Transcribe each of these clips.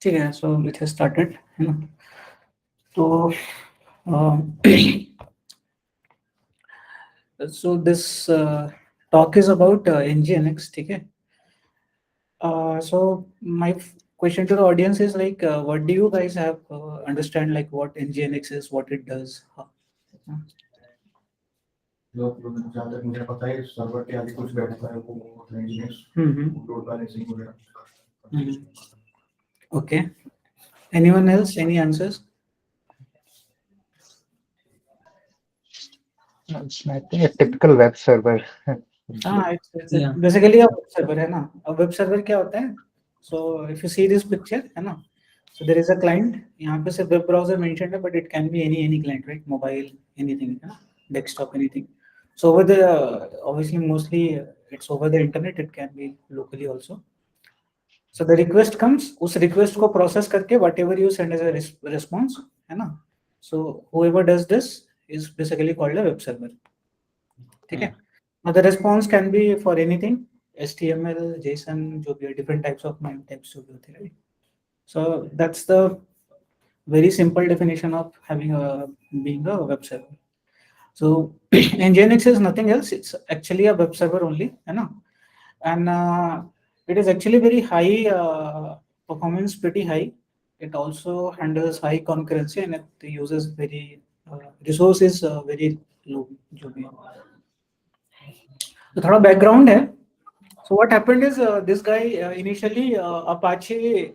ठीक है, so it has started, है ना? तो so this talk is about NGNX, ठीक है? So my question to the audience is like, what do you guys have understand like what NGNX is, what it does? जहाँ तक मुझे पता है सर्वर के आगे कुछ बैठता है वो होता है इंजीनियर्स लोड बैलेंसिंग वगैरह. Okay. Anyone else? Any answers? I think a typical web server. हाँ, it's basically a web server है ना. अब web server क्या होता है? So if you see this picture है ना, so there is a client. यहाँ पे सिर्फ web browser mentioned है, but it can be any client, right? Mobile, anything, है ना? Desktop, anything. So over the obviously mostly it's over the internet. It can be locally also. So the request comes, उस request को process करके whatever you send as a response है ना. So whoever does this is basically called a web server. ठीक है. Now the response can be for anything, HTML, JSON, जो भी है, different types of MIME types जो भी होते हैं, right? So that's the very simple definition of having a being a web server. So Nginx is nothing else. It's actually a web server only, है ना? And it is actually very high performance, pretty high. It also handles high concurrency and it uses very resources very low. जो भी है. तो थोड़ा background है. So what happened is this guy initially Apache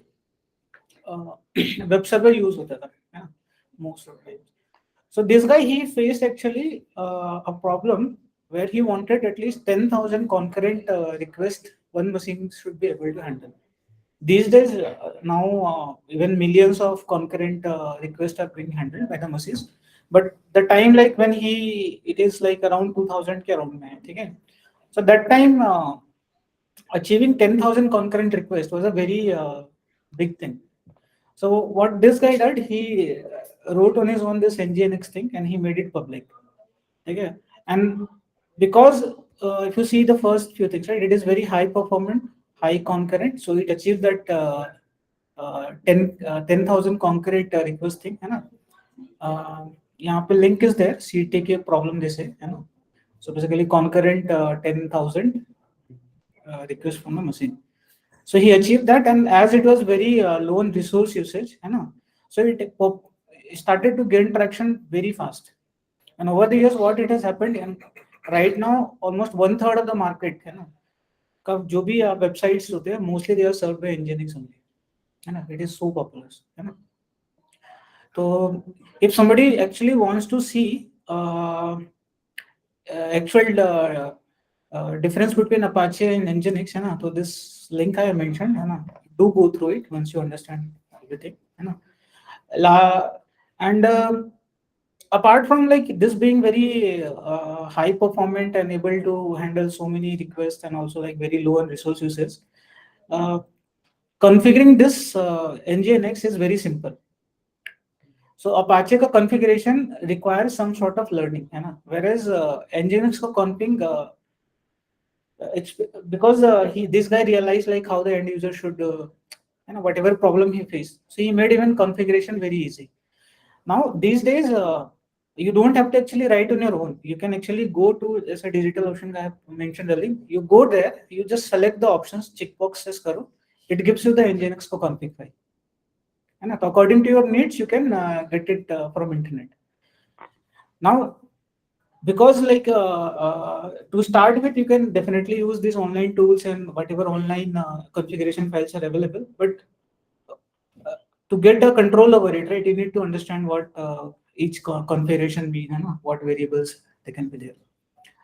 web server use होता था, है ना? Most of the time. So this guy he faced actually a problem where he wanted at least 10,000 concurrent requests one machine should be able to handle. These days now even millions of concurrent requests are being handled by the machines. But the time like when it is like around 2000 के around में, ठीक है? So that time achieving 10,000 concurrent requests was a very big thing. So what this guy did, he wrote on his own this Nginx thing and he made it public. Okay, and because if you see the first few things, right, it is very high performant, high concurrent. So it achieved that 10,000 concurrent request thing, है ना? यहाँ पे link is there, CTK problem जैसे, है ना? So basically concurrent 10,000 requests from the machine. So he achieved that, and as it was very low in resource usage, you know, so it started to gain traction very fast. And over the years, what it has happened, and right now, almost 1/3 of the market, you know, का जो भी websites होते हैं, mostly they are served by Nginx only, है ना? It is so popular, है ना? So if somebody actually wants to see actual difference between Apache and Nginx, है ना? So this link I mentioned, है ना? Do go through it once you understand everything, है ना? And apart from like this being very high performant and able to handle so many requests and also like very low on resource usage, configuring this Nginx is very simple. So Apache का configuration requires some sort of learning, है ना? Whereas Nginx का config it's because this guy realized like how the end user should you know, whatever problem he faced, so he made even configuration very easy. Now these days you don't have to actually write on your own. You can actually go to as a DigitalOcean I have mentioned earlier. You go there, you just select the options, checkboxes karo, it gives you the Nginx ko config file, and according to your needs you can get it from internet. Now because like to start with, you can definitely use these online tools and whatever online configuration files are available, but to get a control over it, right, you need to understand what each configuration mean and what variables they can be there.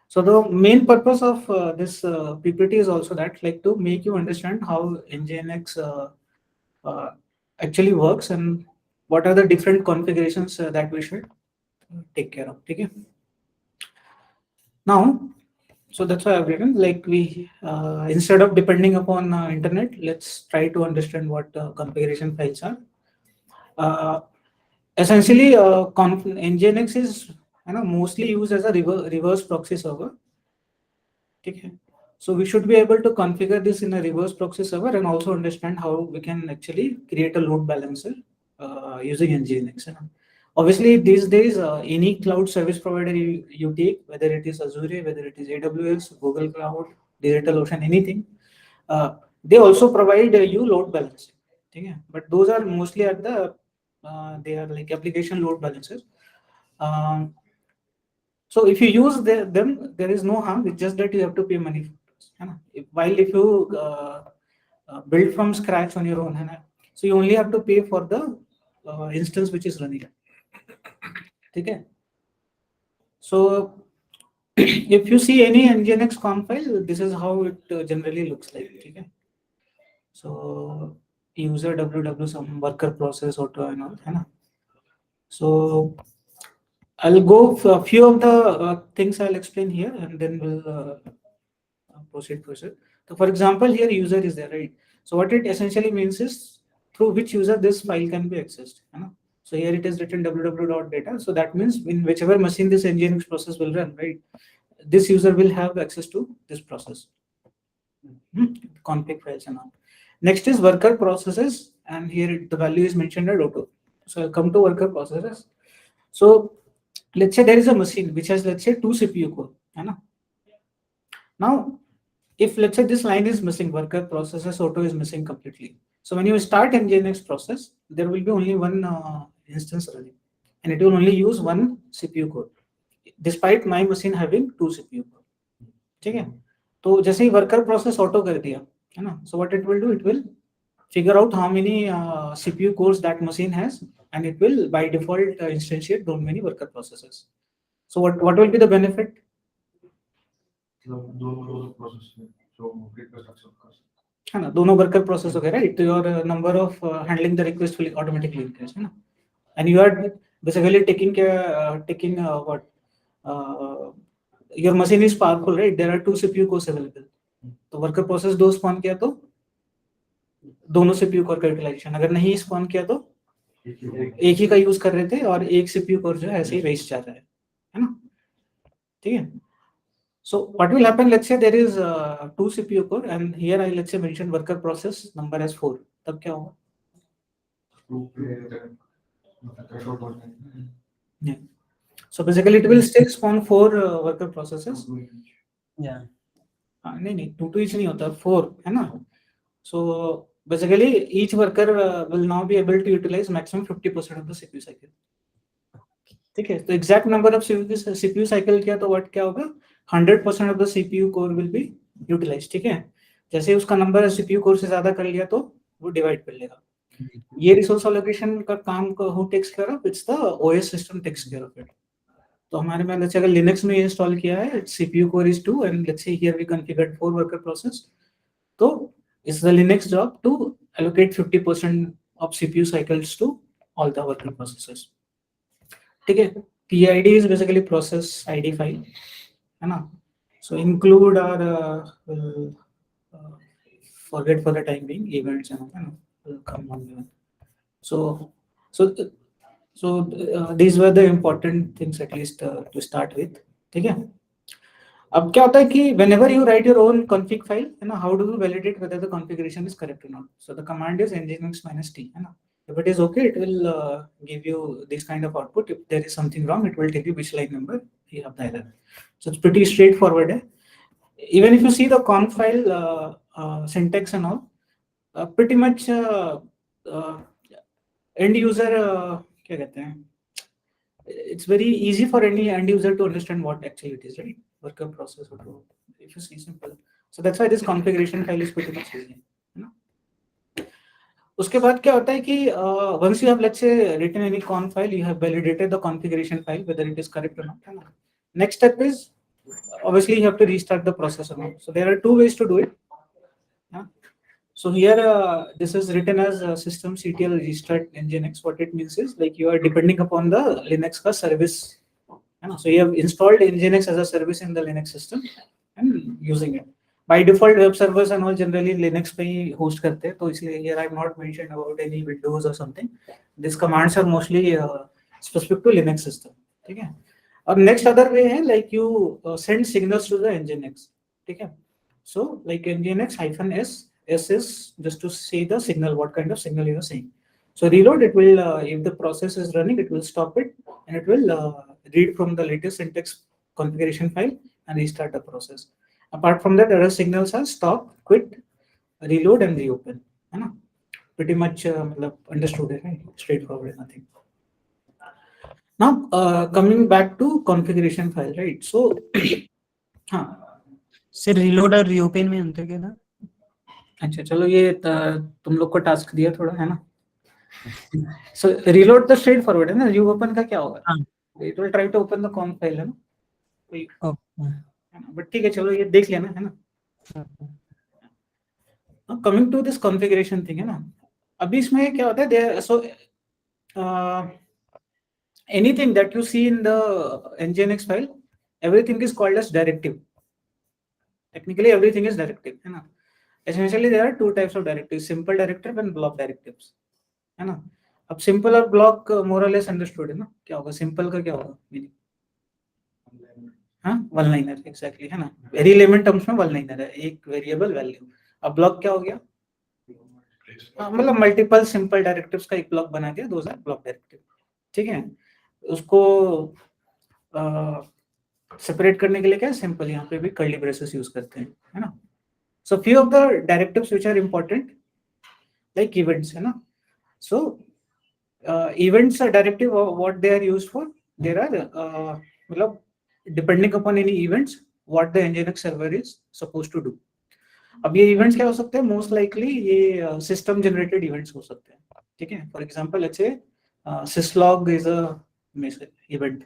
So the main purpose of this PPT is also that, like, to make you understand how Nginx actually works and what are the different configurations that we should take care of. Okay. Now, so that's why I've written like we instead of depending upon internet, let's try to understand what configuration files are. Essentially, Nginx is mostly used as a reverse proxy server. Okay. So we should be able to configure this in a reverse proxy server and also understand how we can actually create a load balancer using Nginx. Obviously, these days, any cloud service provider you take, whether it is Azure, whether it is AWS, Google Cloud, DigitalOcean, anything, they also provide you load balancing. Okay? But those are mostly at the, they are like application load balancers. So if you use them, there is no harm. It's just that you have to pay money for it. While if you build from scratch on your own, so you only have to pay for the instance which is running. Okay. So if you see any Nginx conf file, this is how it generally looks like. Okay. So user www some worker process auto and all. So I'll go for a few of the things I'll explain here, and then we'll proceed further. So for example, here user is there, right? So what it essentially means is through which user this file can be accessed. So here it is written www.data. So that means in whichever machine this Nginx process will run, right? This user will have access to this process. Config files and all. Next is worker processes, and here the value is mentioned at auto. So I'll come to worker processes. So let's say there is a machine which has, let's say, 2 CPU core. Now, if let's say this line is missing, worker processes auto is missing completely. So when you start Nginx process, there will be only one instance running, and it will only use 1 CPU core, despite my machine having 2 CPU core. Okay? So जैसे ही worker process auto कर दिया, है ना? So what it will do, it will figure out how many CPU cores that machine has, and it will by default instantiate those many worker processes. So what will be the benefit? दोनों worker process हो गए, right? So your number of handling the request will automatically increase, है ना? And you are basically taking what? Your machine is powerful, right? There are 2 CPU cores available. तो worker process 2 spawn किया तो दोनों CPU core का utilization. अगर नहीं spawn किया तो एक ही का यूज कर रहे थे और एक CPU core जो है ऐसे ही वेस्ट जा रहा है ना? ठीक है? So what will happen? Let's say there is 2 CPU core, and here I let's say mention worker process number as 4. तब क्या होगा? Yeah. So basically it will still spawn 4 worker processes. Yeah. नहीं 2 each नहीं होता, 4 है ना? So basically each worker will now be able to utilize maximum 50% of the CPU cycle. ठीक है? तो exact number of CPU cycle किया तो what क्या होगा? 100% of the CPU core will be utilized. ठीक है? जैसे उसका नंबर CPU core से ज्यादा कर लिया तो वो डिवाइड कर लेगा. ये रिसोर्स एलोकेशन का काम who takes care of? It's the OS system takes care of it. तो हमारे में let's say अगर Linux में इंस्टॉल किया है, CPU core is 2, and let's say here we configured 4 worker process. तो it's the Linux job to allocate 50% of CPU cycles to all the worker processes. ठीक है? PID is basically process ID file, है ना? So include our forget for the time being events and all, will come on. So these were the important things at least to start with. ठीक है? अब क्या होता है कि whenever you write your own config file, है ना, how do you validate whether the configuration is correct or not? So the command is nginx-t, है ना? If it is okay, it will give you this kind of output. If there is something wrong, it will tell you which line number you have the error. So it's pretty straightforward. Even if you see the conf file syntax and all, pretty much end user क्या कहते हैं? It's very easy for any end user to understand what actually it is, right? Worker process or if you see simple. So that's why this configuration file is pretty much easy. उसके बाद क्या होता है कि once you have let's say written any conf file, you have validated the configuration file whether it is correct or not. Next step is obviously you have to restart the process or not. So there are 2 ways to do it. So here this is written as systemctl restart nginx. What it means is like you are depending upon the Linux ka service. So you have installed nginx as a service in the Linux system and using it. By default web servers and all generally Linux पे ही host करते हैं, तो इसलिए here I have not mentioned about any Windows or something. These commands are mostly specific to Linux system. ठीक है? और next other way है like you send signals to the nginx. ठीक है? So like nginx -s, s is just to say the signal, what kind of signal you are saying. So reload, it will, if the process is running, it will stop it and it will read from the latest syntax configuration file and restart the process. Apart from that, other signals are stop, quit, reload and reopen. है ना? Pretty much understood it, right? Straightforward, nothing. Now coming back to configuration file, right? So हाँ sir reload और reopen में अंतर क्या था? अच्छा चलो ये तुम लोग को टास्क दिया थोड़ा, है ना? सो रीलोड तो स्ट्रेट फॉरवर्ड है ना, रीओपन का क्या होगा? हाँ। It will try to open the conf file, है ना? ओके, बट ठीक है, चलो ये देख लेना, है ना? Coming to this configuration thing, है ना? अभी इसमें क्या होता है, सो anything that you see in the nginx file, everything is called as directive. Technically everything is directive, है ना? Essentially there are two types of directives, simple directive and block directives, है ना? अब simple और block more or less understood है ना? क्या होगा simple का, क्या होगा meaning? हाँ, वन लाइनर, exactly, है ना? Very layman terms में वन लाइनर है, एक वेरिएबल वैल्यू. अब ब्लॉक क्या हो गया? मतलब मल्टीपल सिंपल डायरेक्टिव्स का एक ब्लॉक बना दिया, दोज आर ब्लॉक डायरेक्टिव. ठीक है, उसको सेपरेट करने के लिए क्या सिंपल यहाँ पे भी कर्ली ब्रेसेस यूज करते हैं, है ना? So few of the directives which are important like events, है ना? So events are directive, what they are used for, there are मतलब depending upon any events what the nginx server is supposed to do. अब ये इवेंट्स क्या हो सकते हैं? मोस्ट लाइकली ये सिस्टम जनरेटेड इवेंट्स हो सकते हैं. ठीक है, for example let's say syslog is a event,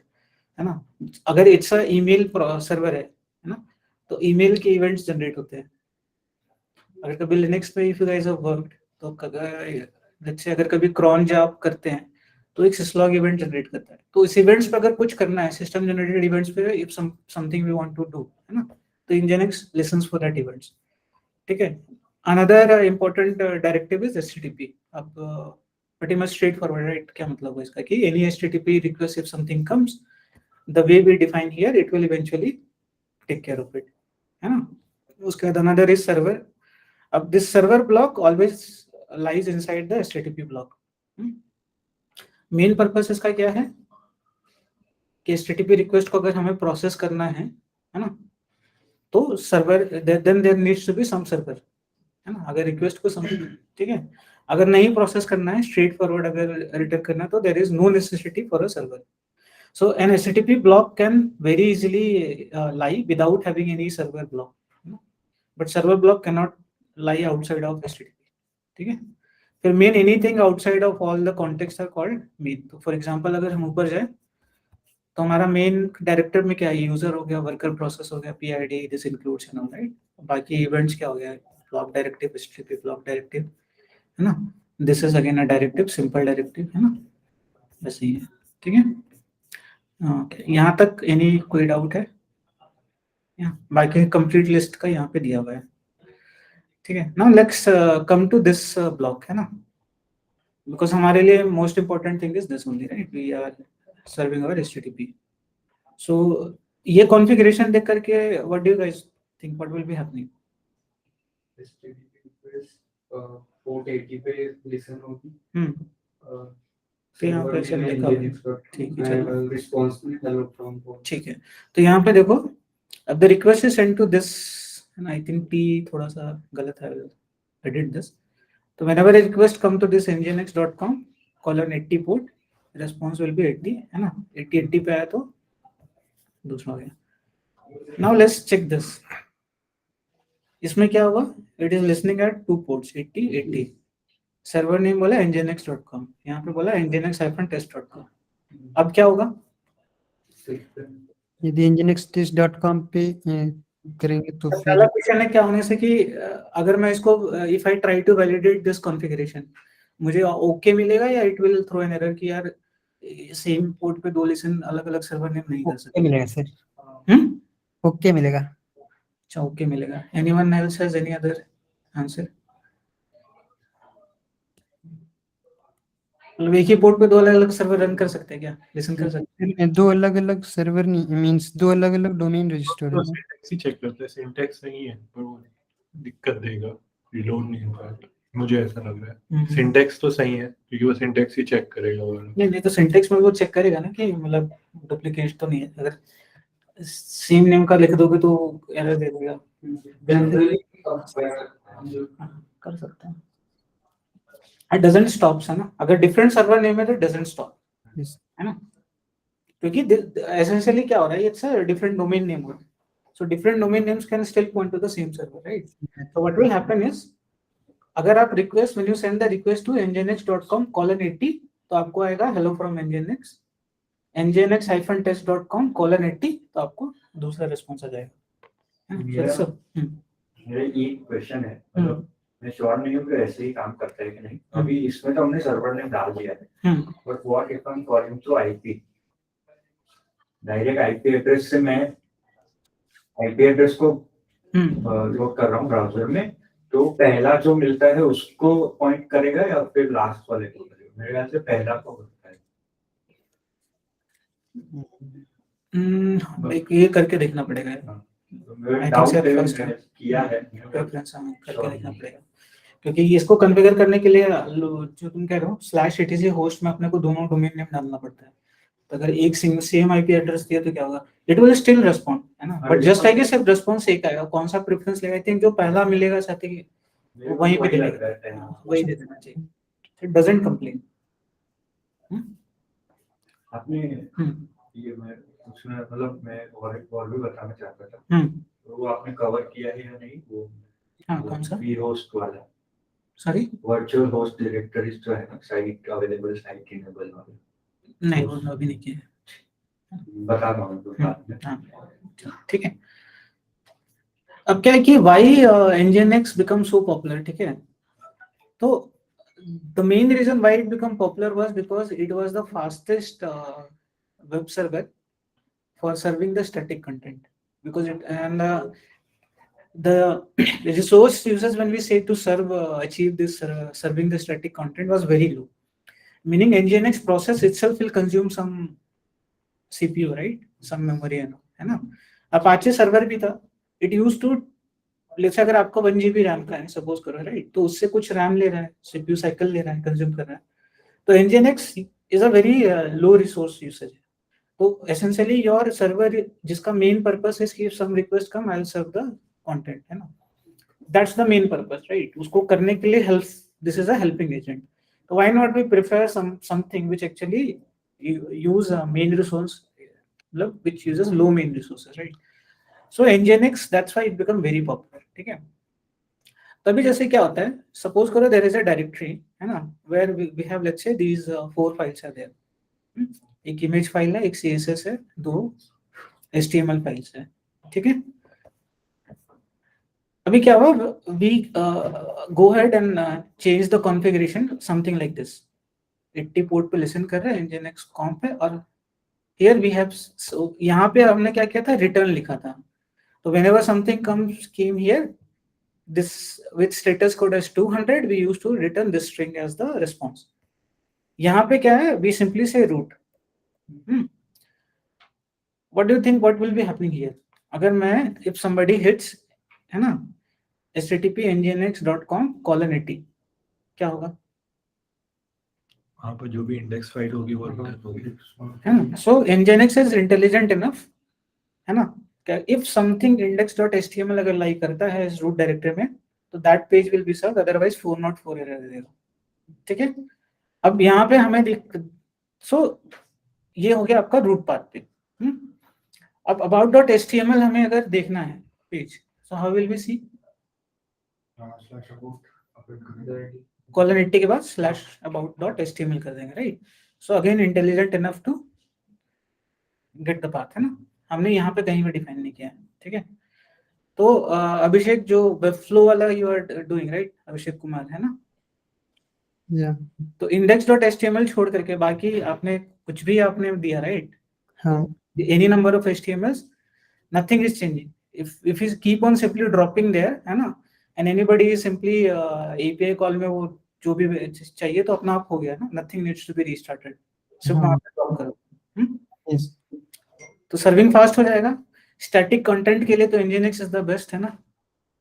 है ना? अगर इट्स अ ईमेल सर्वर है ना, तो ईमेल के इवेंट्स जनरेट होते हैं. अगर कभी लिनक्स पे if you guys have worked, तो लेट्स से अगर कभी cron जॉब करते हैं तो एक syslog इवेंट जनरेट करता है. तो इस इवेंट्स पे अगर कुछ करना है सिस्टम जनरेटेड इवेंट्स पे, if something we want to do, है ना, तो nginx listens for that events. ठीक है, another important directive is HTTP. अब pretty much straightforward, right? क्या मतलब है इसका कि any HTTP request if something comes, the way we define here, it will eventually take care of it, है ना? उसके बाद another is server. अब this server block always lies inside the HTTP block. Main purpose इसका क्या है कि HTTP request को अगर हमें प्रोसेस करना है ना, तो server then there needs to be some server, है ना? अगर रिक्वेस्ट को ठीक है, अगर नहीं प्रोसेस करना है, स्ट्रेट फॉरवर्ड अगर रिटर्न करना है, तो there is no necessity for a server. So an HTTP block can very easily lie without having any server block, but server block can not lie outside of HTTP. ठीक है, फिर main anything outside of all the context are called main. तो for example अगर हम ऊपर जाए तो हमारा मेन डायरेक्टर में क्या है? यूजर हो गया, वर्कर प्रोसेस हो गया, PID, दिस इंक्लूड्स, है ना, राइट? बाकी इवेंट्स क्या हो गया? Block directive, HTTP block directive, है ना? This is again a directive, simple directive, है ना? वैसे ही है. ठीक है, ओके, यहाँ तक एनी कोई डाउट है? बाकी कंप्लीट लिस्ट का यहाँ पे दिया हुआ है. ठीक है, now let's come to this block, है ना? बिकॉज हमारे लिए most important thing is this only, right? We are serving our HTTP. So ये कॉन्फ़िगरेशन देख करके what do you guys think what will be happening? HTTP request port 80 पे listen होगी. तो यहाँ पे चल लिखा हुआ है. ठीक है, चलो रिस्पांस में हेलो फ्रॉम पोर्ट. ठीक है, तो यहाँ पे देखो, अब the request is send to this, I think P थोड़ा सा गलत है, एडिट दिस. तो whenever a request come to this nginx.com :80 port, response will be 80, है ना? 80 पे आया तो दूसरा हो गया. Now let's check this. इसमें क्या होगा? It is listening at 2 ports, 80. Server name बोला nginx.com, यहाँ पे बोला nginx-test.com. अब क्या होगा? यदि nginx-test.com पे करेंगे तो फिर पहला क्वेश्चन है क्या होने से कि अगर मैं इसको if I try to validate this configuration, मुझे ओके मिलेगा या it will throw an error कि यार सेम पोर्ट पे दो लिसन अलग अलग सर्वर नेम नहीं कर ओके सकते? मिलेगा सर, ओके मिलेगा. अच्छा, ओके मिलेगा. Anyone else has any other answer? मतलब एक ही पोर्ट पे दो अलग अलग सर्वर रन कर सकते हैं क्या, लिसन कर सकते हैं? दो अलग अलग सर्वर नहीं, मींस दो अलग अलग डोमेन रजिस्टर तो है। सिंटैक्स ही चेक करते हैं, सिंटैक्स सही है पर वो दिक्कत देगा, रिलोड नहीं होगा, मुझे ऐसा लग रहा है। सिंटैक्स तो सही है क्योंकि वो सिंटैक्स ही चेक करेगा वो। नहीं तो सिंटेक्स में वो चेक करेगा ना कि मतलब डुप्लीकेट तो नहीं है, अगर सेम नेम का लिख दोगे तो एरर दे देगा। जनरली कर सकते हैं। इट डजंट स्टॉप है ना, अगर डिफरेंट सर्वर नेम है तो डजंट स्टॉप, Yes. है ना, क्योंकि एसेंशियली क्या हो रहा है, it's a different domain name हो रहा है, so different domain names can still point to the same server, right? So what will happen is, अगर आप request when you send the request to nginx.com:80 तो आपको आएगा हेलो फ्रॉम nginx, nginx-test.com:80 तो आपको दूसरा रिस्पॉन्स आ जाएगा। मेरा एक क्वेश्चन है, मतलब मैं श्योर नहीं हूँ कि ऐसे ही काम करता है कि नहीं। अभी इसमें तो हमने सर्वर नेम डाल दिया है, but what if I am calling to IP, direct IP address से मैं आईपी एड्रेस को लोड कर रहा हूँ ब्राउजर में, तो पहला जो मिलता है उसको पॉइंट करेगा या फिर लास्ट वाले को करेगा? मेरे ख्याल से पहला को होता है। ये करके देखना पड़ेगा, किया है करके देखना पड़ेगा, क्योंकि इसको कॉन्फ़िगर करने के लिए जो तुम कह रहे हो /etc होस्ट में अपने को दोनों डोमेन नेम डालना पड़ता है, तो अगर एक सेम आईपी एड्रेस दिया तो क्या होगा, इट विल स्टिल रिस्पॉन्ड, है ना, बट जस्ट आई गेस सिर्फ रिस्पॉन्स एक आएगा, कौन सा प्रेफरेंस लेगा, आई थिंक जो पहला मिलेगा साथ ही वहीं पे देगा, वही दे देना चाहिए, इट डजंट कंप्लेन। आपने ये मैं उसमें मतलब मैं और भी बताना चाहता था, तो वो आपने कवर किया है या नहीं वो? हाँ, कौन सा? vhost वाला, सॉरी, वर्चुअल होस्ट डायरेक्टरीज जो है ना, साइट अवेलेबल, साइट इनेबल वाले, नहीं वो अभी नहीं किया, बता रहा हूँ तो बाद में। ठीक है। अब क्या है कि why nginx become so popular, ठीक है, तो the main reason why it became popular was because it was the fastest web server for serving the static content, because it and the resource users when we say to serve achieve this serving the static content was very low, meaning nginx process itself will consume some CPU, right, some memory, है ना। apache server भी था, it used to, let's अगर आपका 1 GB RAM का है suppose करो, right, तो उससे कुछ रैम ले रहा है, CPU साइकिल ले रहा है, कंज्यूम कर रहा है, तो nginx is a very low resource usage, तो एसेंशियली योर सर्वर जिसका मेन पर्पस है कि some request come I will serve the content, है ना, that's the main purpose, right, उसको करने के लिए help, this is a helping agent, तो why not we prefer something which actually use main resource, मतलब which uses low main resources, right, so nginx that's why it become very popular, ठीक है। तभी जैसे क्या होता है, सपोज करो देयर इज अ डायरेक्टरी, है ना, where we have let's say these 4 files are there, एक इमेज फाइल है, एक CSS है, 2 HTML फाइल्स है, ठीक है। अभी क्या हुआ, we go ahead and change the configuration something like this, 80 port पे लिसन कर रहे हैं nginx कॉम पे, और हियर वी हैव, सो यहाँ पे हमने क्या किया था, रिटर्न लिखा था, तो whenever something came here, this with status code as 200, we used to return this string as the response. यहाँ पे क्या है, we simply say root. What do you think what will be happening here? अगर मैं if somebody hits, है ना, http nginx.com:80 क्या होगा? वहाँ पर जो भी इंडेक्स फाइल होगी वो रिटर्न होगी, है ना, so nginx is intelligent enough, है ना, if something index.html अगर लाई करता है इस root डायरेक्टरी में, तो that page will be served, otherwise 404 error देगा, ठीक है। अब यहाँ पे हमें ये हो गया आपका रूट पाथ पे। अब about.html हमें अगर देखना है page, so how will we see? :80 के बाद /about.html कर देंगे, right, so again intelligent enough to get the path, है ना, हमने यहाँ पे कहीं भी डिफाइन नहीं किया है, ठीक है। तो अभिषेक जो वेब फ्लो वाला you are doing, right, Abhishek Kumar, है ना, तो index.html छोड़ करके बाकी आपने कुछ भी आपने दिया, राइट, हाँ, any number of HTMLs, nothing is changing, if you keep on simply dropping there, है ना, and anybody is simply API call में वो जो भी चाहिए तो अपना आप हो गया ना, nothing needs to be restarted, सिर्फ हाँ। वहाँ पे ड्रॉप करो। Yes. तो सर्विंग फास्ट हो जाएगा। स्टैटिक कंटेंट के लिए तो nginx इज द बेस्ट है ना,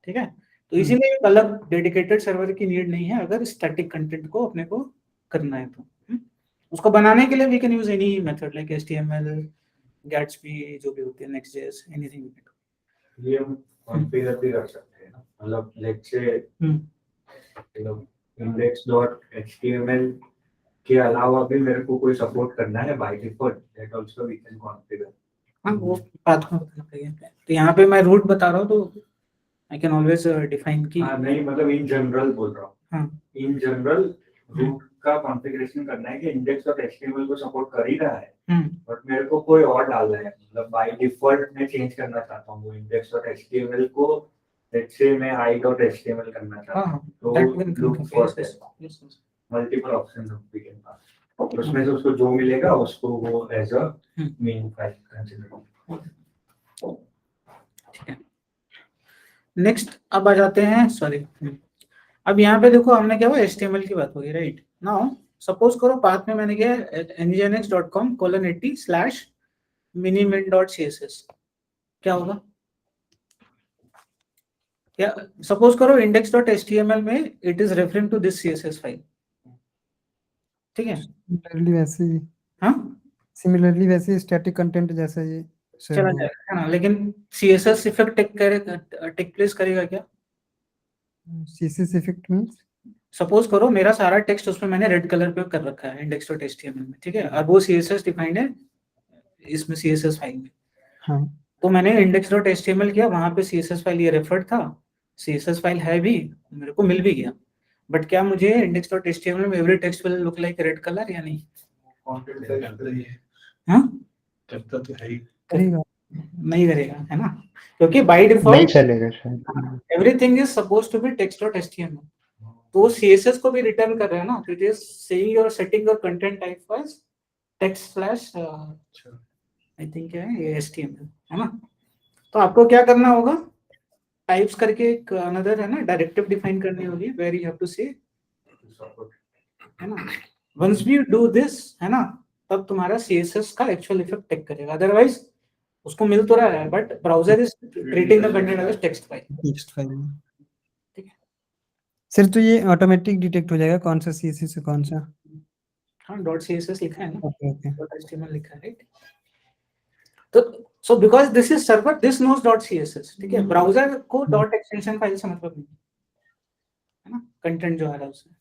ठीक है। तो इसीलिए एक अलग डेडिकेटेड सर्वर की नीड नहीं है अगर स्टैटिक कंटेंट को अपने को करना है तो। उसको बनाने के लिए we can use any method like HTML, Gatsby, जो भी होती है, Next.js, एनीथिंग। ये हम कॉन्फ़िगर भी कर सकते हैं ना, मतलब लेट्स से index.html के अलावा भी मेरे को कोई सपोर्ट करना है by default, that also we can configure. हाँ, वो बात में बताना पड़ेगा। तो यहाँ पे मैं रूट बता रहा हूँ तो आई कैन ऑलवेज डिफाइन की। हाँ नहीं, मतलब इन जनरल बोल रहा हूँ। हाँ, इन जनरल रूट का कॉन्फ़िगरेशन करना है कि index.html को सपोर्ट कर ही रहा है, बट मेरे को कोई और डालना है, मतलब बाय डिफॉल्ट मैं चेंज करना चाहता हूँ index.html को, लेट्स से मैं i.html करना चाहता हाँ, हूँ, तो that will look configure, for yes, yes, that yes, yes. Multiple options we can pass, उसमें से उसको जो मिलेगा उसको वो as a main file consider. ठीक है। नेक्स्ट अब आ जाते हैं, सॉरी, अब यहाँ पे देखो हमने क्या हुआ, HTML की बात होगी, राइट। नाउ सपोज करो पाथ में मैंने क्या nginx.com:80/minimint.css, क्या होगा, क्या सपोज करो index.html में it is referring to this CSS file, ठीक है। Similarly वैसे ही, हाँ, सिमिलरली वैसे ही स्टैटिक कंटेंट जैसा ये चला जाएगा है ना, लेकिन CSS इफेक्ट टेक प्लेस करेगा क्या। CSS इफेक्ट मींस सपोज करो मेरा सारा टेक्स्ट उसमें मैंने रेड कलर पे कर रखा है index.html में, ठीक है, और वो CSS डिफाइंड है इसमें CSS फाइल में। हाँ, तो मैंने index.html किया, वहां पे CSS फाइल ये रेफर्ड था, CSS फाइल है भी, मेरे को मिल भी गया, बट क्या मुझे index.html में every text will look like red colour या नहीं। हाँ, करता तो है ही। करेगा। नहीं करेगा है ना, क्योंकि बाय नहीं डिफॉल्ट चलेगा शायद। Everything is suppose to be text.html, तो CSS को भी रिटर्न कर रहा है ना, तो it is saying your setting your content type was text/ I think क्या है ये HTML है ना। तो आपको क्या करना होगा, टाइप्स करके एक अनदर है ना डायरेक्टिव डिफाइन करनी होगी, वेयर यू हैव टू से, है ना। वंस वी डू दिस है ना, तब तुम्हारा CSS का एक्चुअल इफेक्ट टेक करेगा, अदरवाइज उसको मिल तो रहा है but browser is treating the content as text file. Text file में ठीक है सर, तो ये ऑटोमेटिक डिटेक्ट हो जाएगा कौन सा CSS से कौन सा। हाँ, .css लिखा है ना, ओके ओके, .html लिखा है, राइट। तो so because this is server, this knows .css, ठीक है, browser co dot extension file से मतलब नहीं है ना, कंटेंट जो आ रहा है उसमें,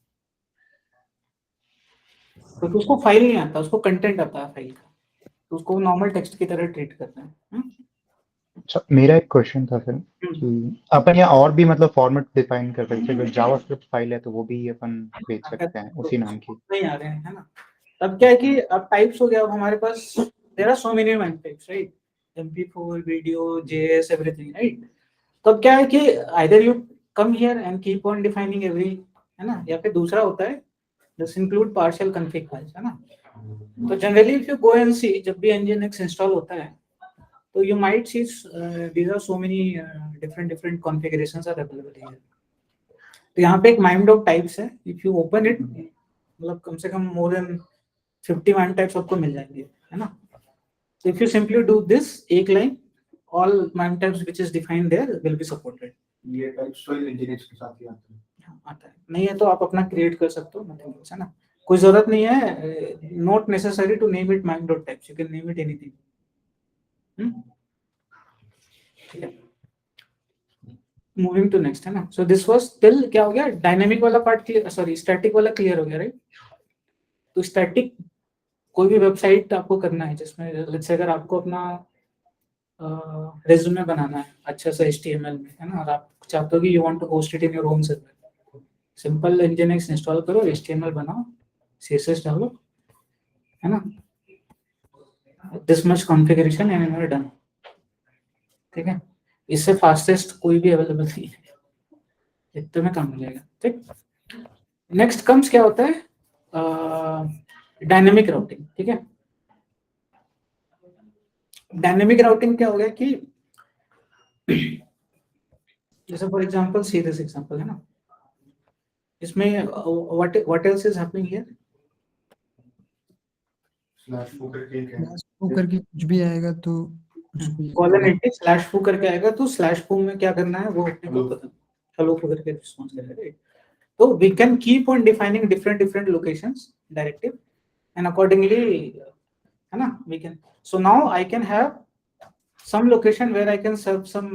तो उसको फाइल नहीं आता, उसको कंटेंट आता है फाइल का, तो उसको नॉर्मल टेक्स्ट की तरह ट्रीट करते हैं। अच्छा, मेरा एक क्वेश्चन था फिर कि अपन यहाँ और भी मतलब फॉर्मेट डिफाइन कर सकते हैं, जावास्क्रिप्ट फाइल है तो वो भी अपन भेज सकते हैं उसी नाम की। नहीं आ रहे हैं है ना, तब क्या है कि अब टाइप्स हो गया, अब हमारे पास there are so many types, right, MP4, video, JS, everything, right. तब क्या है कि either you come here and keep on defining every, है ना, या फिर दूसरा होता है just include partial config files, है ना। तो generally if you go and see, जब भी nginx इंस्टॉल होता है तो you might see these are so many different configurations are available here. तो यहाँ पे एक MIME टाइप्स है, if you open it, मतलब कम से कम more than 50 MIME टाइप्स आपको मिल जाएंगे, है ना। So if you simply do this एक line, all MIME types which is defined there will be supported. ये टाइप्स तो nginx के साथ ही आते हैं। हाँ, आता है, नहीं है तो आप अपना क्रिएट कर सकते हो, nothing else, है ना, कोई जरूरत नहीं है, not necessary to name it MIME.types, you can name it anything. Moving to next, है ना। सो दिस वाज टिल क्या हो गया, डायनेमिक वाला पार्ट क्लियर, सॉरी स्टैटिक वाला क्लियर हो गया, राइट। तो स्टैटिक कोई भी वेबसाइट आपको करना है जिसमें लेट्स से अगर आपको अपना रेज्यूमे बनाना है अच्छा सा HTML में, है ना, और आप चाहते हो कि you want to host it in your own server, simple nginx install करो, HTML बनाओ, CSS डालो, है ना, this much configuration and you are done, ठीक है। इससे फास्टेस्ट कोई भी अवेलेबल नहीं है, इतने में काम हो जाएगा, ठीक। नेक्स्ट कम्स क्या होता है, डायनेमिक राउटिंग, ठीक है। डायनेमिक राउटिंग क्या हो गया कि जैसे for example see this example, है ना, इसमें what else is happening here? Slash फू करके एक है वो करके कुछ भी आएगा तो उसको कॉलन 80 स्लैश फू करके आएगा तो स्लैश फू में क्या करना है वो अपने को पता हेलो फू करके रिस्पॉन्स करेगा, राइट? तो we can keep on defining different locations directive and accordingly है ना we can. So now I can have some location where I can serve some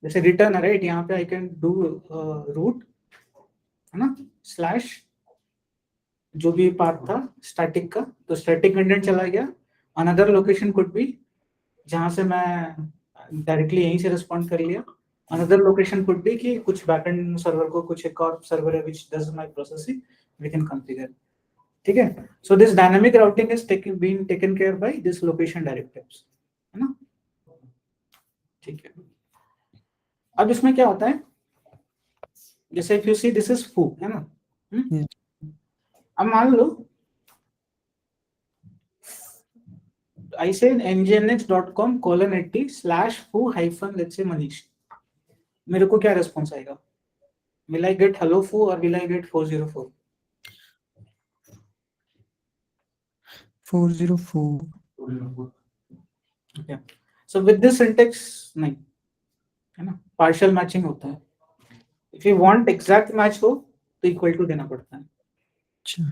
जैसे return, right? यहाँ पे I can do root है ना slash जो भी part था स्टैटिक का, तो स्टैटिक कंटेंट चला गया. अनदर लोकेशन कुड बी जहां से मैं डायरेक्टली यहीं से रिस्पॉन्ड कर लिया. अनदर लोकेशन कुड बी कि कुछ बैकएंड सर्वर को कुछ एक और सर्वर है which does my processing, we can configure. ठीक है. So this dynamic routing is being taken care by this location directives, है ना? ठीक है. अब इसमें क्या होता है, जैसे if you see this is फू, है ना? अब मान लो I say nginx.com:80/foo- let's say Manish. मेरे को क्या रिस्पॉन्स आएगा? Will I get hello foo or will I get 404? 404. Okay. So with this syntax नहीं, है ना? Partial matching होता है. If you want exact match हो तो equal to देना पड़ता है. अच्छा,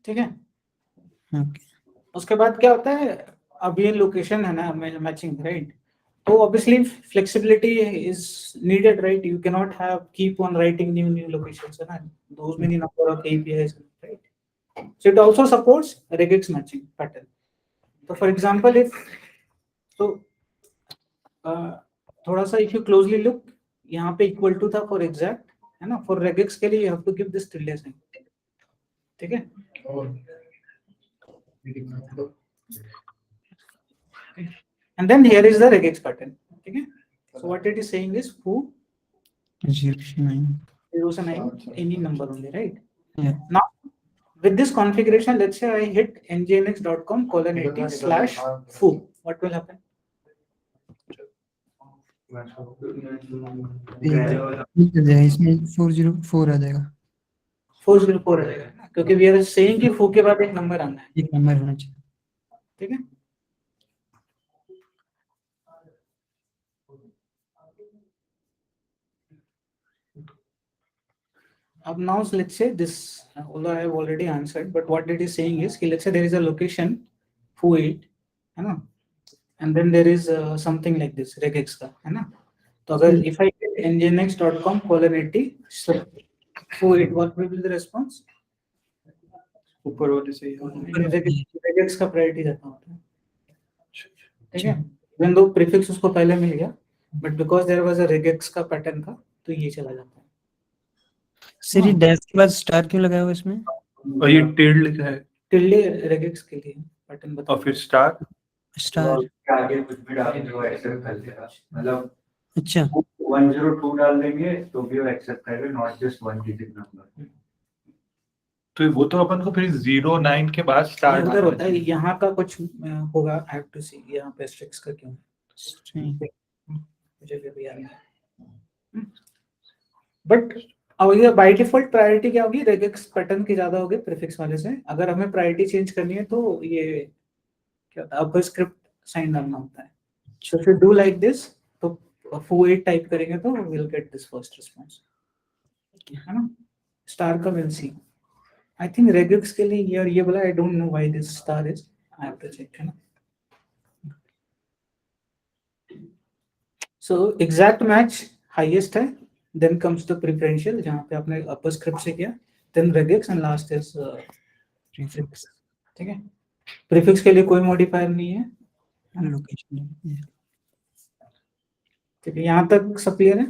ठीक है. ओके. उसके बाद क्या होता है, अब ये लोकेशन है ना मैचिंग, राइट? तो obviously flexibility is needed, right? You can not have keep on writing new locations, है ना? Those many number of APIs, right? So it also supports regex matching pattern. तो फॉर एग्जांपल इफ तो थोड़ा सा if you closely look, यहाँ पे equal to था for exact, है ना? फॉर regex के लिए you have to give this tilde sign. ठीक है. And then here is the regex pattern. Okay. So what it is saying is foo 09. 009 any number only, right? Yeah. Now with this configuration, let's say I hit nginx.com:80/foo. What will happen? इसमें 404 आ जाएगा. 404 आ जाएगा ना, क्योंकि we are saying कि foo के बाद एक number आना है. एक नंबर होना चाहिए. ठीक है. अब now let's say this, although I have already answered, but what it is saying is कि let's say there is a location foo8, है ना? And then there is something like this regex का, है ना? तो अगर if I get nginx.com:80/foo8, what will be the response? ऊपर वाले से ही regex का प्रायोरिटी रहता होता है. ठीक है. Even though prefix उसको पहले मिल गया, but because there was a regex का पैटर्न था, तो ये चला जाता है. सर ये डैश के बाद स्टार क्यों लगाया हुआ इसमें? और ये टिल्ड लिखा है टिल्डे regex के लिए पैटर्न बता. और फिर स्टार स्टार. आगे कुछ भी डाल दो एक्सेप्ट कर लेगा. मतलब अच्छा, 102 डाल देंगे तो भी वो एक्सेप्ट करेगा, not just one digit number. तो वो तो अपन को फिर 09 के बाद स्टार्ट उधर होता है. यहाँ का कुछ होगा. आई हैव टू सी यहाँ पे स्ट्रिक्स का क्यों, मुझे भी याद नहीं. बट अब ये बाय डिफॉल्ट प्रायोरिटी क्या होगी, regex पैटर्न की ज्यादा होगी प्रीफिक्स वाले से. अगर हमें प्रायोरिटी चेंज करनी है तो ये क्या होता है, अब स्क्रिप्ट साइन डालना होता है. So if you do like this तो foo8 टाइप करेंगे तो we will get this first response, है ना? स्टार का will see. I think regex के लिए ये बोला, I don't know why this star is, I have to check, है ना? सो एग्जैक्ट मैच हाईएस्ट है, then comes the preferential जहाँ पे आपने अपर स्क्रिप्ट से किया, then regex and last is prefix. ठीक है. प्रीफिक्स के लिए कोई मॉडिफायर नहीं है. लोकेशन. ठीक है. यहाँ तक सब क्लियर है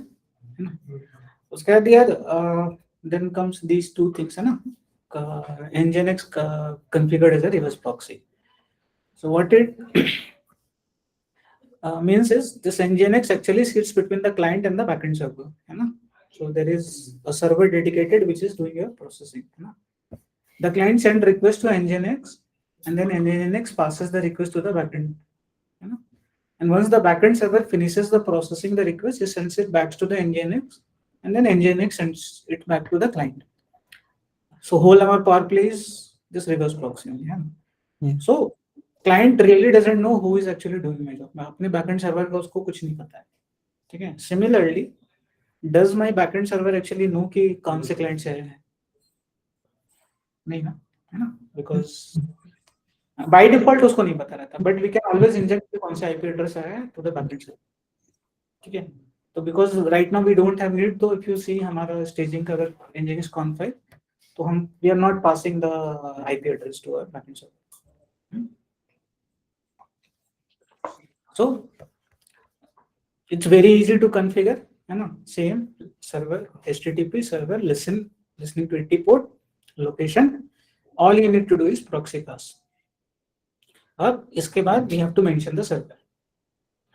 ना? उसके बाद यार then comes these two things, है ना? nginx configured as a reverse proxy. So what it means is this nginx actually sits between the client and the backend server, है ना? So there is a server dedicated which is doing your processing, है ना? The client send request to nginx and then nginx passes the request to the backend, है ना? And once the backend server finishes the processing the request, it sends it back to the nginx and then Nginx sends it back to the client. So whole our power play is this reverse proxy only, है ना? Yeah. So client really doesn't know who is actually doing my job. मैं अपने backend server का उसको कुछ नहीं पता है, ठीक है? Similarly, does my backend server actually know कि कौन से client से आया है? नहीं ना, है ना? Because by default उसको नहीं पता रहता, but we can always inject कि कौन सा IP address आया है to the backend server, ठीक है? तो because right now we don't have need, तो if you see हमारा staging का अगर Nginx config, तो हम we are not passing the IP address to our backend server. So it's very easy to configure, है ना? Same server, HTTP server, listening to 80 port, location. All you need to do is proxy pass. अब इसके बाद we have to mention the server,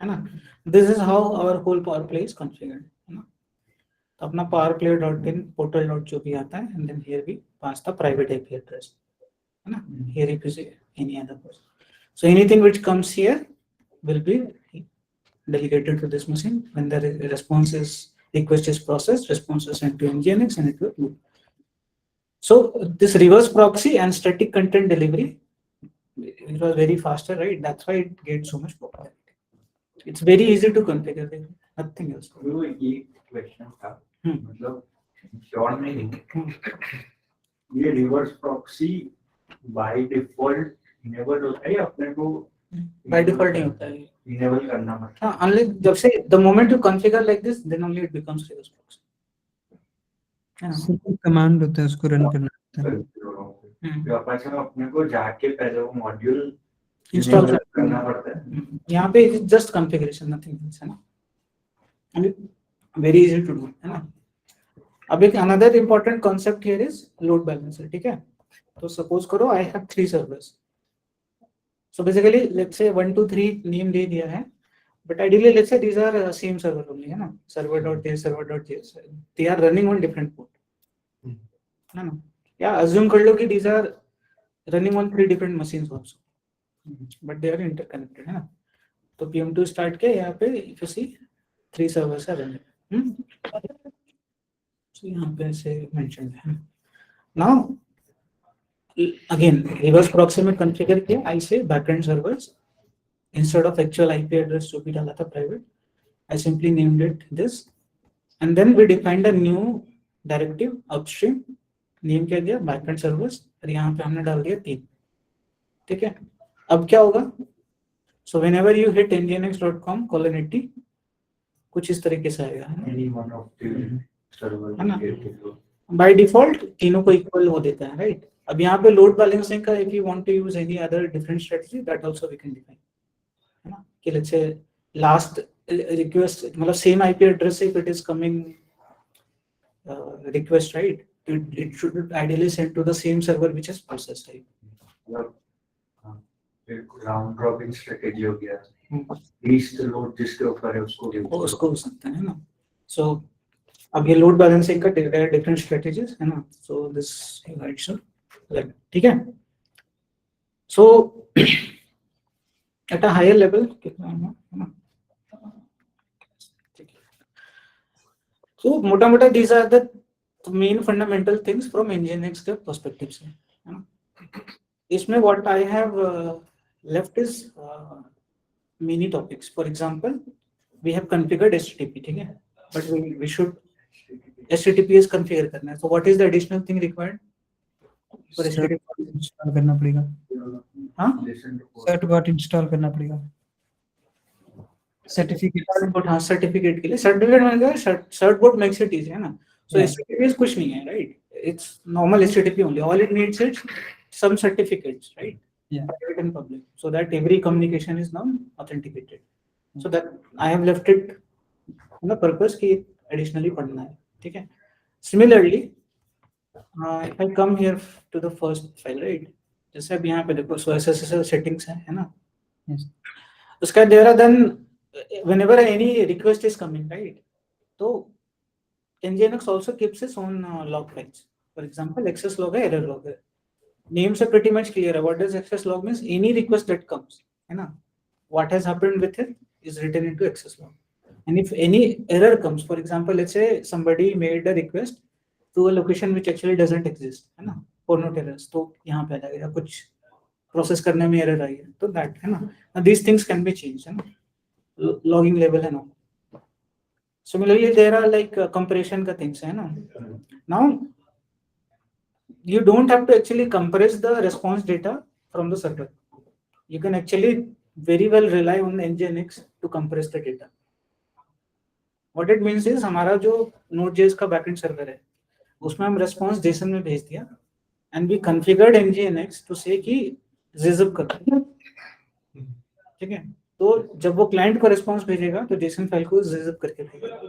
है ना? This is how our whole power play is configured, है ना? तो अपना powerplay.in portal जो भी आता है, and then here we pass the private IP address, है ना? Here if you see any other person. So anything which comes here will be delegated to this machine. When the request is processed, response is sent to Nginx and it will move. So this reverse proxy and static content delivery, it was very faster, right? That's why it gained so much popularity. It's very easy to configure, nothing else. वो ये question था, मतलब sure नहीं, ये reverse proxy by default enable होता है या अपने को By default नहीं होता है, इनेबल करना पड़ता हाँ, unless जब से the moment you configure like this, then only it becomes reverse proxy. Simple command होता है, उसको रन करना होता है. है? तो अपने को जाके पहले वो मॉड्यूल इंस्टॉल करना पड़ता है. यहाँ पे जस्ट कॉन्फ़िगरेशन, नथिंग एल्स, है ना? वेरी इजी टू डू, है ना? अब एक another important concept here is load balancer, ठीक है? तो सपोज करो I have 3 servers. So basically, let's say 1, 2, 3 name दे दिया है, but ideally let's say these are same server only, है ना? Server.js, server.js, they are running on different port, है ना? या assume कर लो कि these are running on 3 different machines also, but they are interconnected, है ना? तो PM2 start के यहाँ पे if you see 3 servers are running, so यहाँ पे ऐसे mentioned है. Now again reverse proxy में configure किया, I say backend servers instead of actual IP address जो भी डाला था private, I simply named it this, and then we defined a new directive upstream, name क्या दिया backend servers, और यहाँ पे हमने डाल दिया 3, ठीक है? अब क्या होगा? So whenever you hit nginx.com:80, कुछ इस तरीके से आएगा, है ना? Any one of the server है ना? By default तीनों को equal हो देता है, right? अब यहाँ पे load balancing का if you want to use any other different strategy, that also we can define, है ना? कि let's say last request, मतलब same IP address if it is coming request, right? It should ideally send to the same server which is processed, right? Round robin strategy हो गया, least load जिसके ऊपर है उसको हो सकता है ना? So अब ये लोड बैलेंसिंग का डिफरेंट स्ट्रेटजीज है ना? So this right, like, ठीक है? So at a higher level कितना है ना? So मोटा-मोटा these are the main fundamental things from Nginx के perspective से, है ना? इसमें what I have left is many topics. For example, we have configured HTTP, ठीक है? But we should HTTPS configure करना है. So what is the additional thing required for HTTP? Install करना पड़ेगा. हाँ? सर्टबॉट इंस्टॉल करना पड़ेगा. सर्टिफिकेट, हाँ, सर्टिफिकेट के लिए सर्टिफिकेट मैंने कहा सर्टबॉट मेक्स इट इजी, है ना? So HTTPS कुछ नहीं है, right? It's normal HTTP only. All it needs is some certificates, right? Yeah. Private and public, so that every communication is now authenticated. So that I have left it on the purpose कि additionally पढ़ना है, ठीक है? Similarly, if I come here to the first file, right? जैसे अब यहाँ पे देखो, so SSL settings है ना? Yes. उसका there are then whenever any request is coming, right? तो Nginx also keeps its own log files. For example, access log है, error log है. Names are pretty much clear. What does access log means? Any request that comes, है ना? What has happened with it is written into access log. and if any error comes, for example, let's say somebody made a request to a location which actually doesn't exist, है ना, for not errors, तो यहाँ पे आ जाएगा कुछ process करने में error आई है, तो दैट है ना, these things can be changed, है ना, logging level है ना. Similarly, there are like compression का things है ना. Now you don't have to actually compress the response data from the server. You can actually very well rely on Nginx to compress the data. What it means is हमारा जो Node.js का backend server है, उसमें हम response JSON में भेज दिया, and we configured Nginx to say कि zip कर दो, ठीक है. तो जब वो client को response भेजेगा, तो JSON फाइल को zip करके भेजेगा.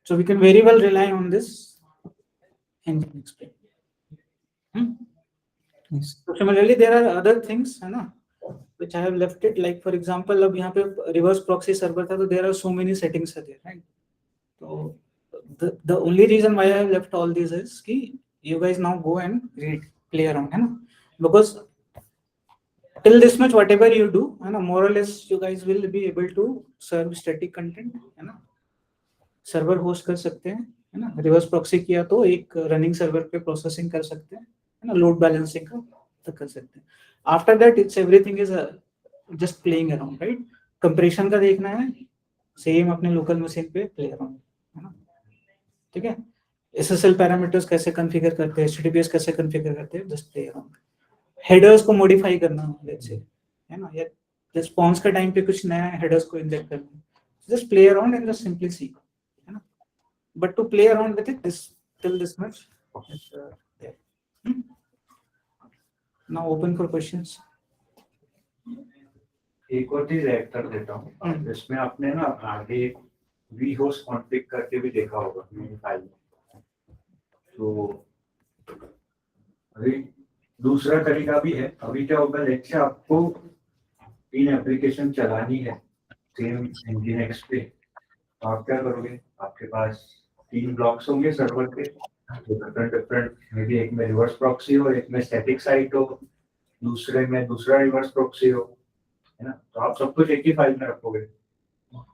So we can very well rely on this Nginx. Yes. So similarly, there are other things, है ना, which I have left it. Like for example, अब यहाँ पे reverse proxy server था, तो there are so many settings are there, right? So the only reason why I have left all these is कि you guys now go and read, play around, है ना, because till this much whatever you do, है ना, more or less you guys will be able to serve static content, है ना, server host कर सकते हैं, है ना, reverse proxy किया तो एक running server पे processing कर सकते हैं, है ना, load balancing का तक कर सकते हैं. After that, it's everything is just playing around, right? Compression का देखना है, same अपने local machine पे play around, है ना, ठीक है. SSL parameters कैसे configure करते हैं, HTTPS कैसे configure करते हैं, just play around. Headers को modify करना, let's say, है ना, या response का time पे कुछ नया headers को inject करना, just play around and just simply see, है ना. But to play around with it, this till this much is there. Now open for questions. एक और चीज ऐड कर देता हूँ, इसमें आपने ना आगे vhost config करके भी देखा होगा मेरी फाइल में. तो अभी दूसरा तरीका भी है. अभी क्या होगा, लेट्स से आपको 3 एप्लीकेशन चलानी है सेम Nginx पे, तो आप क्या करोगे, आपके पास 3 ब्लॉक्स होंगे सर्वर के, डिफरेंट मे बी एक में रिवर्स प्रॉक्सी हो, एक में स्टैटिक साइट हो, दूसरे में दूसरा रिवर्स प्रॉक्सी हो, है ना. तो आप सब कुछ एक ही फाइल में रखोगे.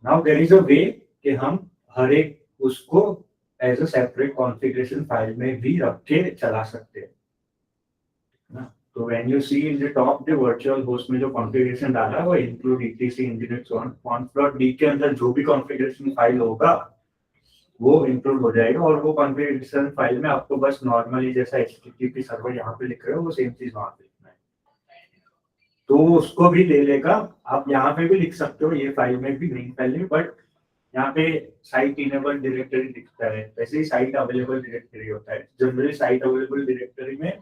Now there is a way कि हम हर एक उसको as a separate configuration file में भी रख के चला सकते हैं ना. तो when you see in the top the virtual host में जो कॉन्फ़िगरेशन डाला वो इंक्लूड etc nginx conf.d के अंदर जो भी कॉन्फ़िगरेशन फाइल होगा वो इंक्लूड हो जाएगा, और वो कॉन्फ़िगरेशन फाइल में आपको बस नॉर्मली जैसा http सर्वर यहाँ पे लिख रहे हो वो सेम चीज वहां पे लिखना है. तो उसको भी ले लेगा. आप यहाँ पे भी लिख सकते हो ये फाइल में भी, मेन फाइल में, बट यहाँ पे साइट इनेबल डायरेक्टरी दिखता है, वैसे ही साइट अवेलेबल डायरेक्टरी होता है. जनरली साइट अवेलेबल डायरेक्टरी में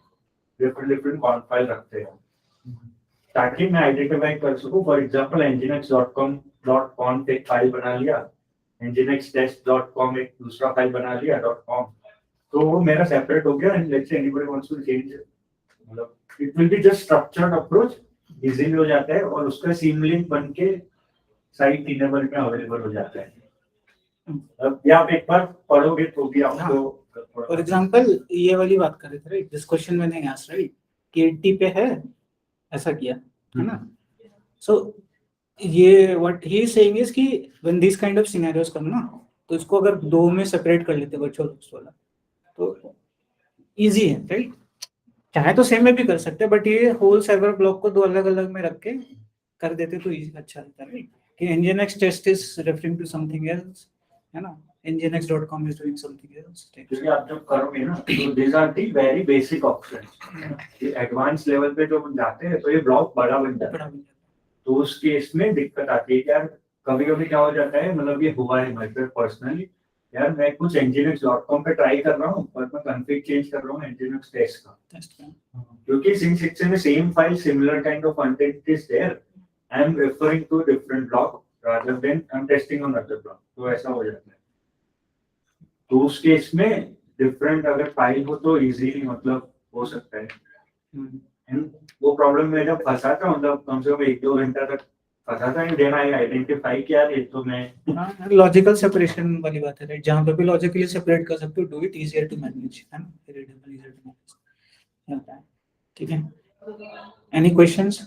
डिफरेंट कॉन्फ फाइल रखते हैं ताकि मैं आइडेंटिफाई कर सकूं. फॉर एग्जांपल nginx.com.conf एक फाइल बना लिया, nginx-test.com एक दूसरा फाइल बना लिया .com, तो वो मेरा सेपरेट हो गया. And let's say anybody wants to change, मतलब it will be just structured approach, easily हो जाता है, और उसका सीम लिंक बन के साइट इनेबल में अवेलेबल हो जाता है. अब ये आप एक बार पढ़ोगे तो भी आपको. फॉर एग्जांपल ये वाली बात कर रहे थे, राइट, जिस क्वेश्चन मैंने आस्क्ड, राइट, कि 80 पे है, ऐसा किया है ना. सो ये what he is saying is कि when this kind of scenarios come ना, तो इसको अगर 2 में सेपरेट कर लेते वर्चुअल होस्ट वाला तो इजी है, राइट. चाहे तो सेम में भी कर सकते हैं, बट ये होल सर्वर ब्लॉक को 2 अलग-अलग में रख के कर देते तो इजी, अच्छा रहता है, राइट. कि nginx test is referring to something else, है ना, nginx.com is doing something else. क्योंकि आप जब करोगे ना तो these are the very basic options. ये एडवांस लेवल पे जो हम जाते हैं तो ये ब्लॉक बड़ा बन जाता है. तो उस केस में दिक्कत आती है कि यार कभी-कभी क्या हो जाता है, मतलब ये हुआ है मेरे पे पर्सनली, यार मैं कुछ nginx.com पे ट्राई कर रहा हूँ और मैं कॉन्फ़िग चेंज कर रहा हूँ nginx टेस्ट का, क्योंकि since it's in the same file similar kind of content is there, I am referring to different block rather than I am testing on other block. तो ऐसा हो जाता है. तो उस केस में डिफरेंट अगर फाइल हो तो इजीली मतलब हो सकता है. एंड वो प्रॉब्लम में जब फंसा था, मतलब कम से कम 1-2 घंटा तक फंसा था, एंड देन आई आइडेंटिफाई किया ये तो मैं लॉजिकल सेपरेशन वाली बात है, राइट. जहां पे भी लॉजिकली सेपरेट कर सकते हो, do it easier to manage, है ना, रीडेबल इजियर टू मैनेज. ठीक है. Any questions?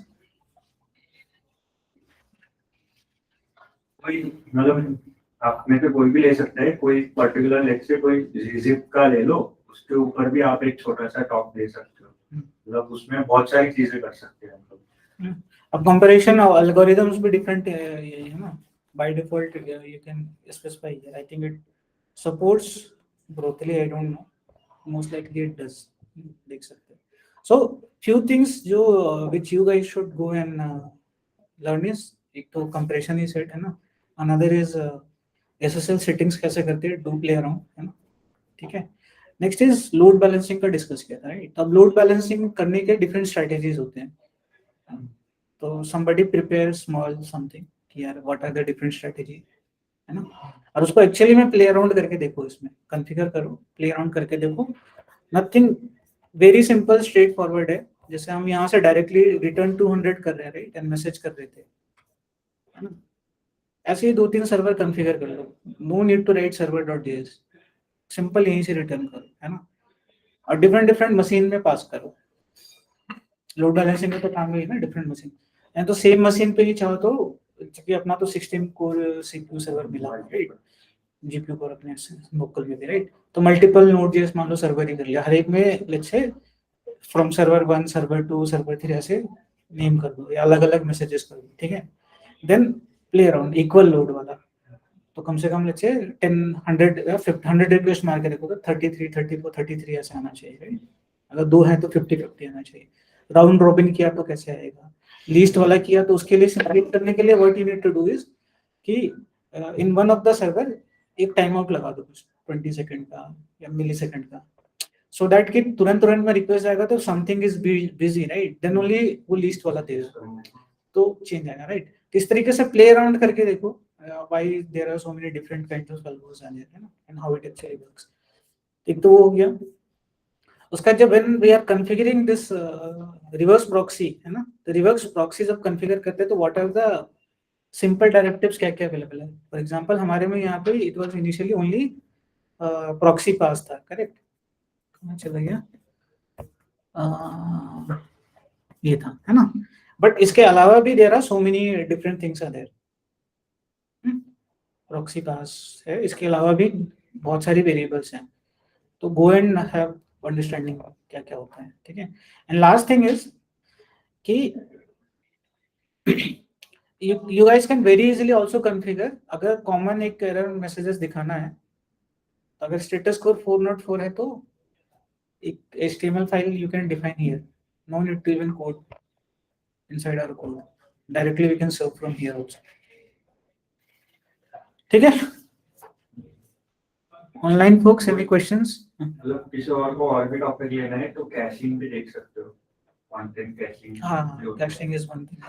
कोई मतलब आप में से कोई भी ले सकता है, कोई पर्टिकुलर लेक्चर से कोई जिप का ले लो, उसके ऊपर भी आप एक छोटा सा टॉक दे सकते हो, मतलब उसमें बहुत सारी चीजें कर सकते हैं हम लोग। अब कंपैरिजन और एल्गोरिथम्स भी डिफरेंट है ना, by default you can specify here. I think it supports broccoli, I don't no, most likely it does, देख सकते हैं। सो फ्यू थिंग्स जो which you guys should go and learn is, एक तो compression ही set है ना, another is SSL settings कैसे करते हैं, डू प्ले अराउंड, है ना, ठीक है। नेक्स्ट इज लोड बैलेंसिंग का डिस्कस किया था, राइट। अब लोड बैलेंसिंग करने के डिफरेंट स्ट्रेटजीज होते हैं, तो somebody prepare small something कि यार what are the different strategy, है ना, और उसको एक्चुअली में प्ले अराउंड करके देखो, इसमें कॉन्फ़िगर करो, प्ले अराउंड करके देखो। Nothing, very simple straight forward है। जैसे हम यहाँ से डायरेक्टली रिटर्न 200 कर रहे हैं, राइट, एंड मैसेज कर रहे थे, है ना, ऐसे ही 2-3 सर्वर कॉन्फ़िगर कर लो, no need to write server.js, simple यहीं से रिटर्न करो, है ना, और डिफरेंट मशीन में पास करो। लोड बैलेंसिंग में तो काम है ना, डिफरेंट मशीन, एंड तो सेम मशीन पे ही चाहो तो, क्योंकि अपना तो 16 कोर सीपीयू सर्वर मिला है, राइट, जीपीयू कोर अपने लोकल में भी, राइट, तो मल्टीपल नोड जेएस मान लो सर्वर ही कर लिया, हर एक में let's say from server 1 server 2 server 3 ऐसे नेम कर दो या अलग अलग मैसेजेस कर दो, ठीक है। Then play around equal load वाला, तो कम से कम लेट्स से 10 100 या 100 रिक्वेस्ट मार के देखो तो 33 34 33 ऐसे आना चाहिए, राइट। अगर 2 है तो 50-50 आना चाहिए। राउंड रॉबिन किया तो कैसे आएगा, लीस्ट वाला किया तो उसके लिए सिमुलेट करने के लिए what you need to do is कि in one of the server एक टाइम आउट लगा दो कुछ 20 सेकंड का या मिली सेकंड का, सो दैट कि तुरंत में रिक्वेस्ट आएगा तो something is busy, right, then only वो लीस्ट वाला देगा तो चेंज आएगा, राइट। इस तरीके से प्ले अराउंड करके देखो why there are so many different kinds of algorithms are there, है ना, and how it actually works. एक तो वो हो गया। उसका जब when we are configuring this reverse proxy, है ना, तो रिवर्स प्रॉक्सी जब कॉन्फ़िगर करते हैं तो what are the simple directives क्या क्या अवेलेबल है। फॉर एग्जांपल हमारे में यहाँ पे it was initially only proxy pass था, करेक्ट, कहाँ चला गया, ये था, है ना, बट इसके अलावा भी there are so many different things are there. Proxy pass है, इसके अलावा भी बहुत सारी वेरिएबल्स हैं, तो गो एंड हैव अंडरस्टैंडिंग क्या क्या होता है, ठीक है। एंड लास्ट थिंग इज कि you guys can very easily also configure, अगर कॉमन एक एरर मैसेजेस दिखाना है, अगर स्टेटस कोड 404 है तो एक HTML file you can define here, no need to even code inside our code, directly we can serve from here also, ठीक है। Online folks, any questions? मतलब किसी और को और भी टॉपिक लेना है तो कैशिंग भी देख सकते हो, कंटेंट कैशिंग, हाँ, कैशिंग इज वन थिंग।